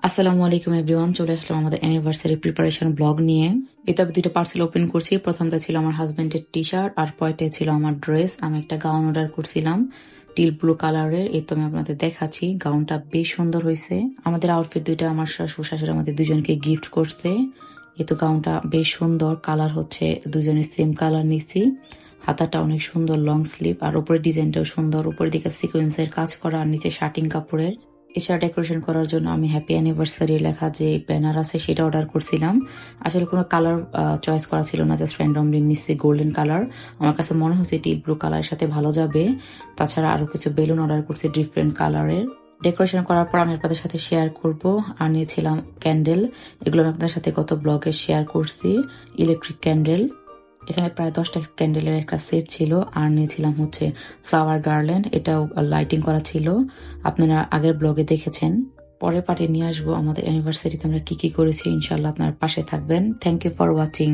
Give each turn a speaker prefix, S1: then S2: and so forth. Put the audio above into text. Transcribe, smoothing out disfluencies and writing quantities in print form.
S1: আসসালামু আলাইকুম এভরিওয়ান, চলে আসলাম আমাদের অ্যানিভার্সারি প্রিপারেশন ব্লগ নিয়ে। এটা আমি দুটো পার্সেল ওপেন করছি। প্রথমটা ছিল আমার হাজবেন্ডের টি শার্ট, আর পরেরটা ছিল আমার ড্রেস। আমি একটা গাউন অর্ডার করছিলাম টিল ব্লু কালারের। এই তো আমি আপনাদের দেখাচ্ছি, গাউনটা বেশ সুন্দর হয়েছে। আমাদের আউটফিট দুইটা আমার শ্বশুর শাশুড়ি আমাদের দুজনকে গিফট করছে। এই তো গাউনটা বেশ সুন্দর, কালার হচ্ছে দুজনে সেম কালার নিছি। হাতাটা অনেক সুন্দর, লং স্লিভ, আর উপরের ডিজাইনটাও সুন্দর। উপরের দিকে সিকোয়েন্সের কাজ করা, আর নিচে শার্টিং কাপড়ের। এছাড়া ডেকোরেশন করার জন্য আমি হ্যাপি অ্যানিভার্সারি লেখা যে ব্যানার আছে সেটা অর্ডার করছিলাম। আসলে কোনো কালার চয়েস করা ছিল না, জাস্ট র্যান্ডমলি নিচ্ছি গোল্ডেন কালার। আমার কাছে মনে হচ্ছে ডিপ ব্লু কালারের সাথে ভালো যাবে। তাছাড়া আরো কিছু বেলুন অর্ডার করছি ডিফারেন্ট কালারের। ডেকোরেশন করার পর আমি আপনাদের সাথে শেয়ার করব। আর নিয়েছিলাম ক্যান্ডেল, এগুলো আমি আপনাদের সাথে গত ব্লগে শেয়ার করছি। ইলেকট্রিক ক্যান্ডেল, এখানে প্রায় 10টা ক্যান্ডেলের একটা সেট ছিল। আর নিয়েছিলাম হচ্ছে ফ্লাওয়ার গার্ল্যান্ড, এটাও লাইটিং করা ছিল, আপনারা আগের ব্লগে দেখেছেন। পরের পার্টে নিয়ে আসবো আমাদের অ্যানিভার্সারিতে আমরা কি কি করেছি। ইনশাল্লাহ আপনার পাশে থাকবেন। Thank you for watching.